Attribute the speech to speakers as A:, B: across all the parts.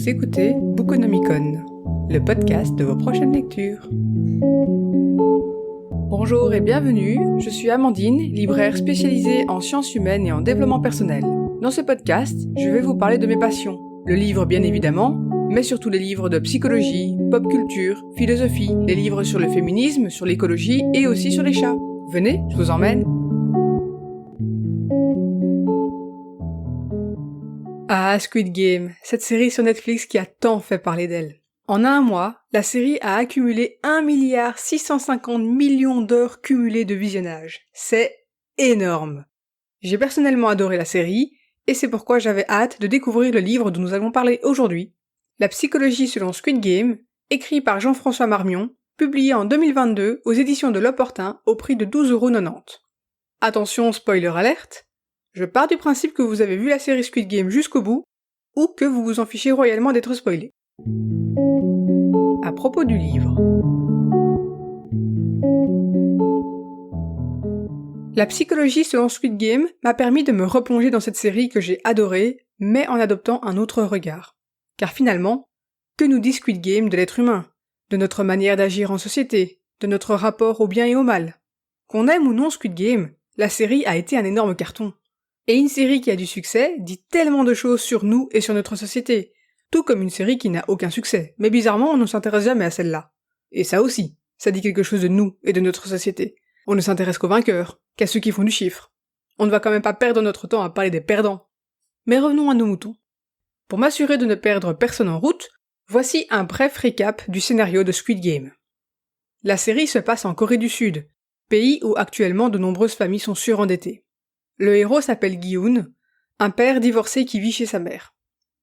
A: Vous écoutez Bookonomicon, le podcast de vos prochaines lectures. Bonjour et bienvenue, je suis Amandine, libraire spécialisée en sciences humaines et en développement personnel. Dans ce podcast, je vais vous parler de mes passions. Le livre bien évidemment, mais surtout les livres de psychologie, pop culture, philosophie, les livres sur le féminisme, sur l'écologie et aussi sur les chats. Venez, je vous emmène. Ah, Squid Game, cette série sur Netflix qui a tant fait parler d'elle. En un mois, la série a accumulé 1,650 milliard d'heures cumulées de visionnage. C'est énorme. J'ai personnellement adoré la série, et c'est pourquoi j'avais hâte de découvrir le livre dont nous allons parler aujourd'hui. La psychologie selon Squid Game, écrit par Jean-François Marmion, publié en 2022 aux éditions de L'Opportun au prix de 12,90 €. Attention, spoiler alerte, je pars du principe que vous avez vu la série Squid Game jusqu'au bout, ou que vous vous en fichez royalement d'être spoilé. À propos du livre. La psychologie selon Squid Game m'a permis de me replonger dans cette série que j'ai adorée, mais en adoptant un autre regard. Car finalement, que nous dit Squid Game de l'être humain, de notre manière d'agir en société, de notre rapport au bien et au mal? Qu'on aime ou non Squid Game, la série a été un énorme carton. Et une série qui a du succès dit tellement de choses sur nous et sur notre société, tout comme une série qui n'a aucun succès, mais bizarrement on ne s'intéresse jamais à celle-là. Et ça aussi, ça dit quelque chose de nous et de notre société. On ne s'intéresse qu'aux vainqueurs, qu'à ceux qui font du chiffre. On ne va quand même pas perdre notre temps à parler des perdants. Mais revenons à nos moutons. Pour m'assurer de ne perdre personne en route, voici un bref récap du scénario de Squid Game. La série se passe en Corée du Sud, pays où actuellement de nombreuses familles sont surendettées. Le héros s'appelle Gi-Hoon, un père divorcé qui vit chez sa mère.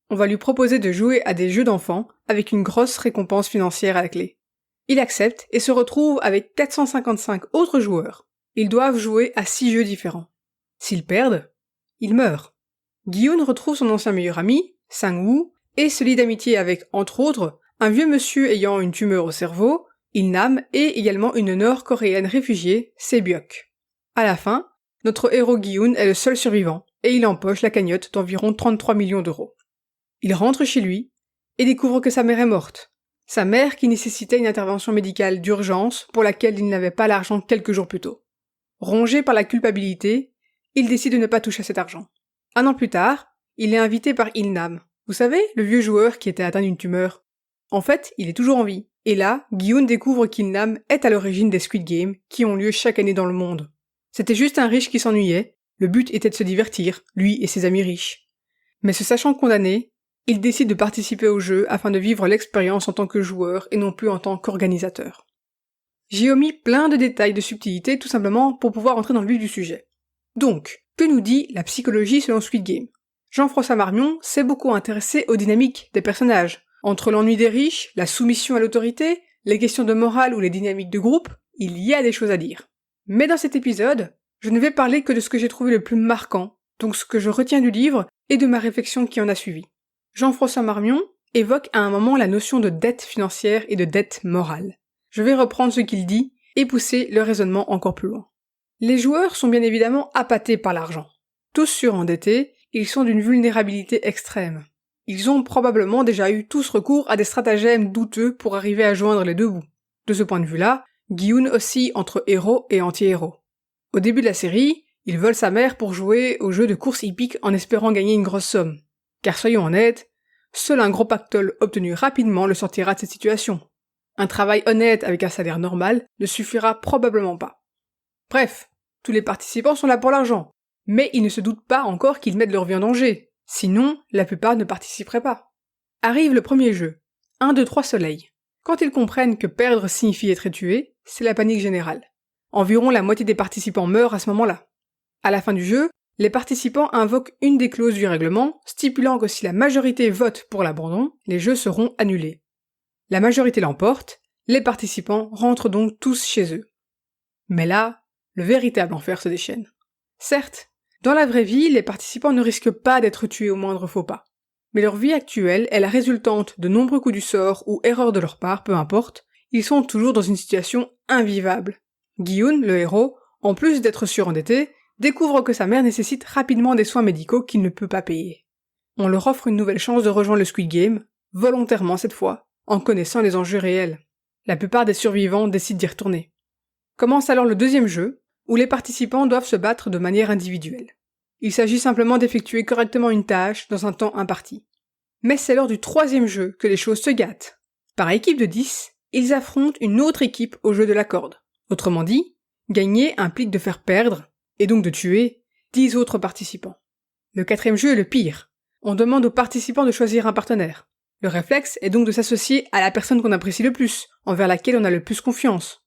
A: On va lui proposer de jouer à des jeux d'enfants avec une grosse récompense financière à la clé. Il accepte et se retrouve avec 455 autres joueurs. Ils doivent jouer à 6 jeux différents. S'ils perdent, ils meurent. Gi-Hoon retrouve son ancien meilleur ami, Sang-woo, et se lie d'amitié avec, entre autres, un vieux monsieur ayant une tumeur au cerveau, Il-nam, et également une nord-coréenne réfugiée, Se-byuk. À la fin, notre héros Gi-Hoon est le seul survivant, et il empoche la cagnotte d'environ 33 millions d'euros. Il rentre chez lui, et découvre que sa mère est morte. Sa mère qui nécessitait une intervention médicale d'urgence pour laquelle il n'avait pas l'argent quelques jours plus tôt. Rongé par la culpabilité, il décide de ne pas toucher à cet argent. Un an plus tard, il est invité par Il-nam. Vous savez, le vieux joueur qui était atteint d'une tumeur. En fait, il est toujours en vie. Et là, Gi-Hoon découvre qu'Il-nam est à l'origine des Squid Games qui ont lieu chaque année dans le monde. C'était juste un riche qui s'ennuyait, le but était de se divertir, lui et ses amis riches. Mais se sachant condamné, il décide de participer au jeu afin de vivre l'expérience en tant que joueur et non plus en tant qu'organisateur. J'ai omis plein de détails de subtilité tout simplement pour pouvoir entrer dans le vif du sujet. Donc, que nous dit la psychologie selon Squid Game? Jean-François Marmion s'est beaucoup intéressé aux dynamiques des personnages. Entre l'ennui des riches, la soumission à l'autorité, les questions de morale ou les dynamiques de groupe, il y a des choses à dire. Mais dans cet épisode, je ne vais parler que de ce que j'ai trouvé le plus marquant, donc ce que je retiens du livre et de ma réflexion qui en a suivi. Jean-François Marmion évoque à un moment la notion de dette financière et de dette morale. Je vais reprendre ce qu'il dit et pousser le raisonnement encore plus loin. Les joueurs sont bien évidemment appâtés par l'argent. Tous surendettés, ils sont d'une vulnérabilité extrême. Ils ont probablement déjà eu tous recours à des stratagèmes douteux pour arriver à joindre les deux bouts. De ce point de vue-là, Gi-Hoon oscille entre héros et anti-héros. Au début de la série, il vole sa mère pour jouer au jeu de course hippique en espérant gagner une grosse somme. Car soyons honnêtes, seul un gros pactole obtenu rapidement le sortira de cette situation. Un travail honnête avec un salaire normal ne suffira probablement pas. Bref, tous les participants sont là pour l'argent, mais ils ne se doutent pas encore qu'ils mettent leur vie en danger, sinon la plupart ne participeraient pas. Arrive le premier jeu, 1, 2, 3 soleils. Quand ils comprennent que perdre signifie être tué, c'est la panique générale. Environ la moitié des participants meurent à ce moment-là. À la fin du jeu, les participants invoquent une des clauses du règlement, stipulant que si la majorité vote pour l'abandon, les jeux seront annulés. La majorité l'emporte, les participants rentrent donc tous chez eux. Mais là, le véritable enfer se déchaîne. Certes, dans la vraie vie, les participants ne risquent pas d'être tués au moindre faux pas. Mais leur vie actuelle est la résultante de nombreux coups du sort ou erreurs de leur part, peu importe, ils sont toujours dans une situation invivable. Gi-Hoon, le héros, en plus d'être surendetté, découvre que sa mère nécessite rapidement des soins médicaux qu'il ne peut pas payer. On leur offre une nouvelle chance de rejoindre le Squid Game, volontairement cette fois, en connaissant les enjeux réels. La plupart des survivants décident d'y retourner. Commence alors le deuxième jeu, où les participants doivent se battre de manière individuelle. Il s'agit simplement d'effectuer correctement une tâche dans un temps imparti. Mais c'est lors du troisième jeu que les choses se gâtent. Par équipe de 10, ils affrontent une autre équipe au jeu de la corde. Autrement dit, gagner implique de faire perdre, et donc de tuer, 10 autres participants. Le quatrième jeu est le pire. On demande aux participants de choisir un partenaire. Le réflexe est donc de s'associer à la personne qu'on apprécie le plus, envers laquelle on a le plus confiance.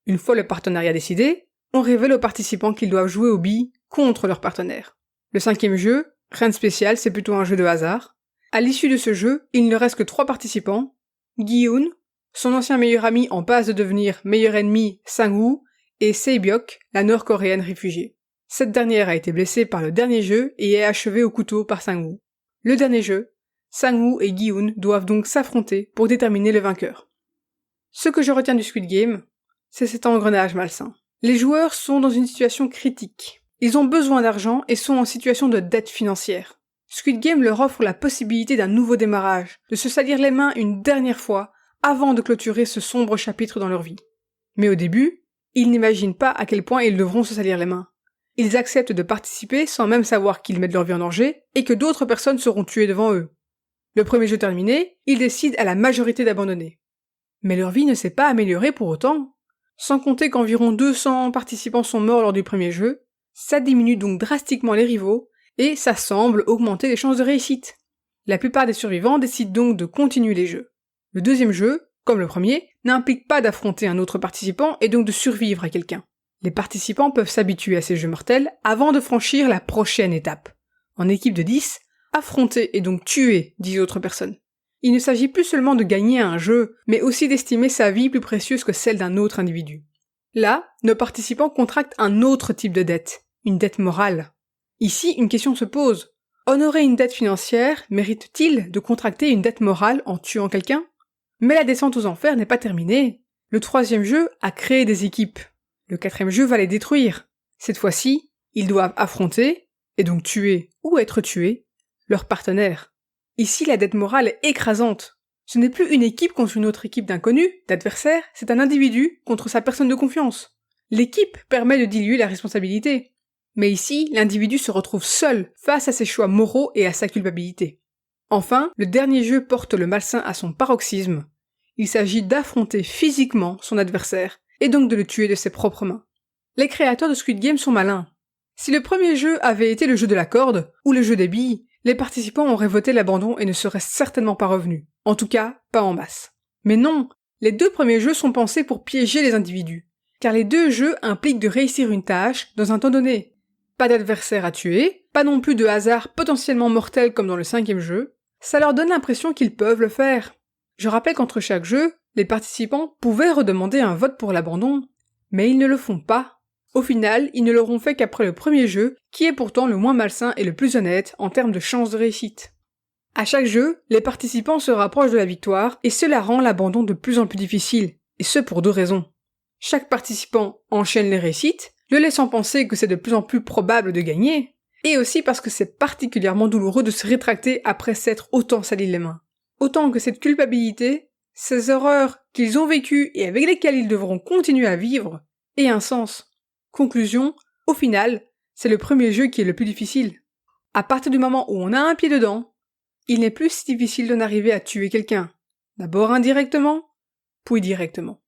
A: Une fois le partenariat décidé, on révèle aux participants qu'ils doivent jouer aux billes contre leur partenaire. Le cinquième jeu, rien de spécial, c'est plutôt un jeu de hasard. À l'issue de ce jeu, il ne reste que 3 participants, Gi-Hun, son ancien meilleur ami en passe de devenir meilleur ennemi Sang-woo, et Sae-byok, la nord-coréenne réfugiée. Cette dernière a été blessée par le dernier jeu et est achevée au couteau par Sang-woo. Le dernier jeu, Sang-woo et Gi-Hun doivent donc s'affronter pour déterminer le vainqueur. Ce que je retiens du Squid Game, c'est cet engrenage malsain. Les joueurs sont dans une situation critique. Ils ont besoin d'argent et sont en situation de dette financière. Squid Game leur offre la possibilité d'un nouveau démarrage, de se salir les mains une dernière fois avant de clôturer ce sombre chapitre dans leur vie. Mais au début, ils n'imaginent pas à quel point ils devront se salir les mains. Ils acceptent de participer sans même savoir qu'ils mettent leur vie en danger et que d'autres personnes seront tuées devant eux. Le premier jeu terminé, ils décident à la majorité d'abandonner. Mais leur vie ne s'est pas améliorée pour autant. Sans compter qu'environ 200 participants sont morts lors du premier jeu, ça diminue donc drastiquement les rivaux, et ça semble augmenter les chances de réussite. La plupart des survivants décident donc de continuer les jeux. Le deuxième jeu, comme le premier, n'implique pas d'affronter un autre participant et donc de survivre à quelqu'un. Les participants peuvent s'habituer à ces jeux mortels avant de franchir la prochaine étape. En équipe de 10, affronter et donc tuer 10 autres personnes. Il ne s'agit plus seulement de gagner à un jeu, mais aussi d'estimer sa vie plus précieuse que celle d'un autre individu. Là, nos participants contractent un autre type de dette, une dette morale. Ici, une question se pose. Honorer une dette financière mérite-t-il de contracter une dette morale en tuant quelqu'un ? Mais la descente aux enfers n'est pas terminée. Le troisième jeu a créé des équipes. Le quatrième jeu va les détruire. Cette fois-ci, ils doivent affronter, et donc tuer ou être tués, leurs partenaires. Ici, la dette morale est écrasante. Ce n'est plus une équipe contre une autre équipe d'inconnus, d'adversaires, c'est un individu contre sa personne de confiance. L'équipe permet de diluer la responsabilité. Mais ici, l'individu se retrouve seul face à ses choix moraux et à sa culpabilité. Enfin, le dernier jeu porte le malsain à son paroxysme. Il s'agit d'affronter physiquement son adversaire, et donc de le tuer de ses propres mains. Les créateurs de Squid Game sont malins. Si le premier jeu avait été le jeu de la corde, ou le jeu des billes, les participants auraient voté l'abandon et ne seraient certainement pas revenus. En tout cas, pas en masse. Mais non, les 2 premiers jeux sont pensés pour piéger les individus. Car les 2 jeux impliquent de réussir une tâche dans un temps donné. Pas d'adversaire à tuer, pas non plus de hasard potentiellement mortel comme dans le 5e jeu. Ça leur donne l'impression qu'ils peuvent le faire. Je rappelle qu'entre chaque jeu, les participants pouvaient redemander un vote pour l'abandon, mais ils ne le font pas. Au final, ils ne l'auront fait qu'après le premier jeu, qui est pourtant le moins malsain et le plus honnête en termes de chances de réussite. À chaque jeu, les participants se rapprochent de la victoire et cela rend l'abandon de plus en plus difficile, et ce pour 2 raisons. Chaque participant enchaîne les réussites, le laissant penser que c'est de plus en plus probable de gagner, et aussi parce que c'est particulièrement douloureux de se rétracter après s'être autant sali les mains. Autant que cette culpabilité, ces horreurs qu'ils ont vécues et avec lesquelles ils devront continuer à vivre, aient un sens. Conclusion, au final, c'est le premier jeu qui est le plus difficile. À partir du moment où on a un pied dedans, il n'est plus si difficile d'en arriver à tuer quelqu'un. D'abord indirectement, puis directement.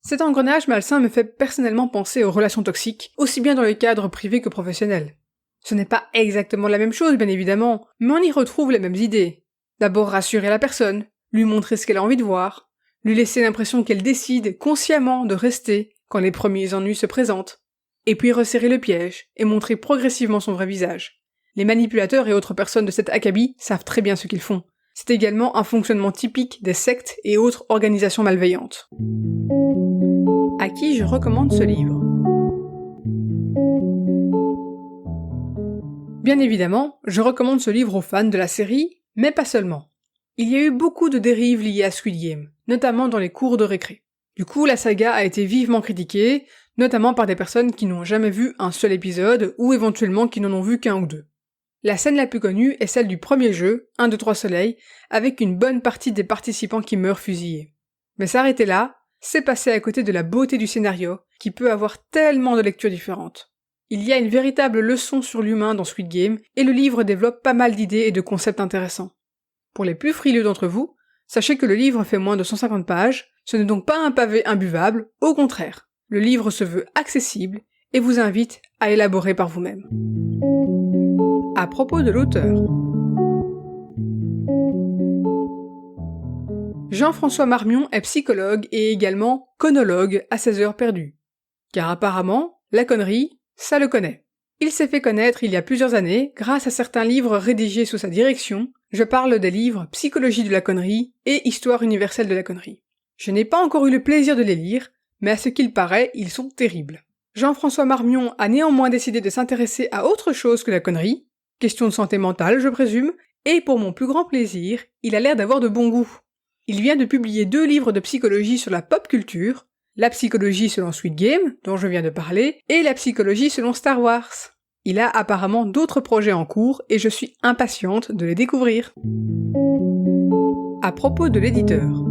A: Cet engrenage malsain me fait personnellement penser aux relations toxiques, aussi bien dans le cadre privé que professionnel. Ce n'est pas exactement la même chose, bien évidemment, mais on y retrouve les mêmes idées. D'abord rassurer la personne, lui montrer ce qu'elle a envie de voir, lui laisser l'impression qu'elle décide consciemment de rester quand les premiers ennuis se présentent, et puis resserrer le piège et montrer progressivement son vrai visage. Les manipulateurs et autres personnes de cet acabit savent très bien ce qu'ils font. C'est également un fonctionnement typique des sectes et autres organisations malveillantes. À qui je recommande ce livre ? Bien évidemment, je recommande ce livre aux fans de la série, mais pas seulement. Il y a eu beaucoup de dérives liées à Squid Game, notamment dans les cours de récré. Du coup, la saga a été vivement critiquée, notamment par des personnes qui n'ont jamais vu un seul épisode, ou éventuellement qui n'en ont vu qu'un ou 2. La scène la plus connue est celle du premier jeu, 1, 2, 3 soleil, avec une bonne partie des participants qui meurent fusillés. Mais s'arrêter là, c'est passer à côté de la beauté du scénario, qui peut avoir tellement de lectures différentes. Il y a une véritable leçon sur l'humain dans Squid Game, et le livre développe pas mal d'idées et de concepts intéressants. Pour les plus frileux d'entre vous, sachez que le livre fait moins de 150 pages, ce n'est donc pas un pavé imbuvable, au contraire. Le livre se veut accessible, et vous invite à élaborer par vous-même. À propos de l'auteur. Jean-François Marmion est psychologue et également conologue à ses heures perdues. Car apparemment, la connerie, ça le connaît. Il s'est fait connaître il y a plusieurs années grâce à certains livres rédigés sous sa direction. Je parle des livres Psychologie de la connerie et Histoire universelle de la connerie. Je n'ai pas encore eu le plaisir de les lire, mais à ce qu'il paraît, ils sont terribles. Jean-François Marmion a néanmoins décidé de s'intéresser à autre chose que la connerie, question de santé mentale je présume, et pour mon plus grand plaisir, il a l'air d'avoir de bon goût. Il vient de publier 2 livres de psychologie sur la pop culture, la psychologie selon Squid Game, dont je viens de parler, et la psychologie selon Star Wars. Il a apparemment d'autres projets en cours et je suis impatiente de les découvrir. À propos de l'éditeur.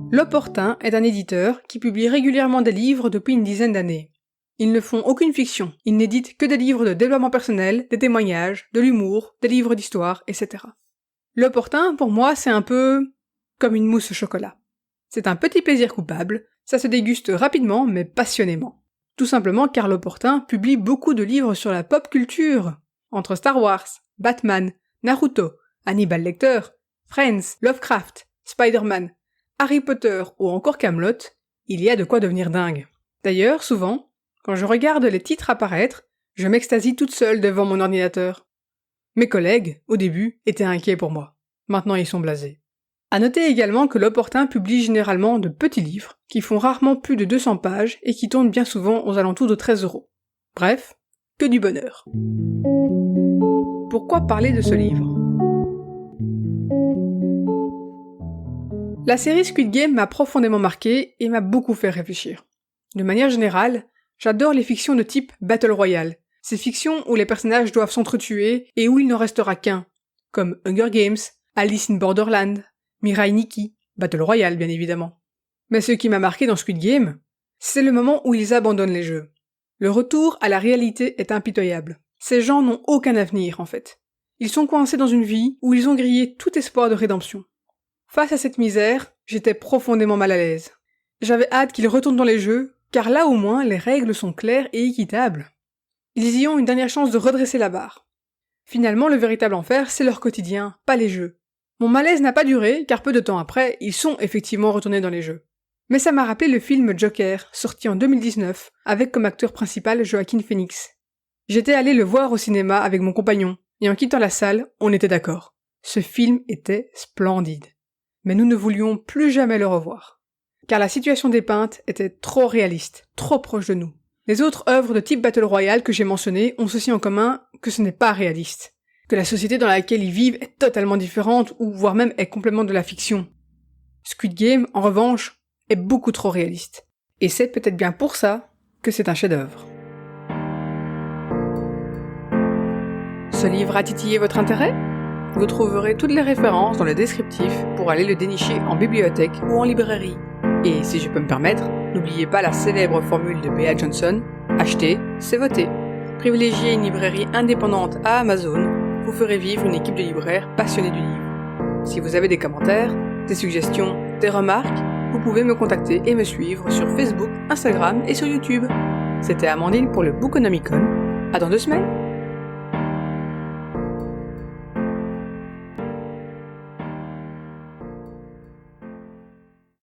A: L'Opportun est un éditeur qui publie régulièrement des livres depuis une dizaine d'années. Ils ne font aucune fiction, ils n'éditent que des livres de développement personnel, des témoignages, de l'humour, des livres d'histoire, etc. L'Opportun, pour moi, c'est un peu comme une mousse au chocolat. C'est un petit plaisir coupable, ça se déguste rapidement mais passionnément. Tout simplement car L'Opportun publie beaucoup de livres sur la pop culture. Entre Star Wars, Batman, Naruto, Hannibal Lecter, Friends, Lovecraft, Spider-Man, Harry Potter ou encore Kaamelott, il y a de quoi devenir dingue. D'ailleurs, souvent, quand je regarde les titres apparaître, je m'extasie toute seule devant mon ordinateur. Mes collègues, au début, étaient inquiets pour moi. Maintenant, ils sont blasés. À noter également que L'Opportun publie généralement de petits livres, qui font rarement plus de 200 pages et qui tournent bien souvent aux alentours de 13 €. Bref, que du bonheur. Pourquoi parler de ce livre ? La série Squid Game m'a profondément marqué et m'a beaucoup fait réfléchir. De manière générale, j'adore les fictions de type Battle Royale, ces fictions où les personnages doivent s'entretuer et où il n'en restera qu'un, comme Hunger Games, Alice in Borderland, Mirai Nikki, Battle Royale bien évidemment. Mais ce qui m'a marqué dans Squid Game, c'est le moment où ils abandonnent les jeux. Le retour à la réalité est impitoyable. Ces gens n'ont aucun avenir en fait. Ils sont coincés dans une vie où ils ont grillé tout espoir de rédemption. Face à cette misère, j'étais profondément mal à l'aise. J'avais hâte qu'ils retournent dans les jeux, car là au moins les règles sont claires et équitables. Ils y ont une dernière chance de redresser la barre. Finalement, le véritable enfer, c'est leur quotidien, pas les jeux. Mon malaise n'a pas duré, car peu de temps après, ils sont effectivement retournés dans les jeux. Mais ça m'a rappelé le film Joker, sorti en 2019, avec comme acteur principal Joaquin Phoenix. J'étais allé le voir au cinéma avec mon compagnon, et en quittant la salle, on était d'accord. Ce film était splendide. Mais nous ne voulions plus jamais le revoir. Car la situation dépeinte était trop réaliste, trop proche de nous. Les autres œuvres de type Battle Royale que j'ai mentionnées ont ceci en commun que ce n'est pas réaliste. Que la société dans laquelle ils vivent est totalement différente ou voire même est complètement de la fiction. Squid Game, en revanche, est beaucoup trop réaliste. Et c'est peut-être bien pour ça que c'est un chef-d'œuvre. Ce livre a titillé votre intérêt ? Vous trouverez toutes les références dans le descriptif pour aller le dénicher en bibliothèque ou en librairie. Et si je peux me permettre, n'oubliez pas la célèbre formule de B.A. Johnson, acheter, c'est voter. Privilégiez une librairie indépendante à Amazon, vous ferez vivre une équipe de libraires passionnés du livre. Si vous avez des commentaires, des suggestions, des remarques, vous pouvez me contacter et me suivre sur Facebook, Instagram et sur YouTube. C'était Amandine pour le Bookonomicon. À dans 2 semaines.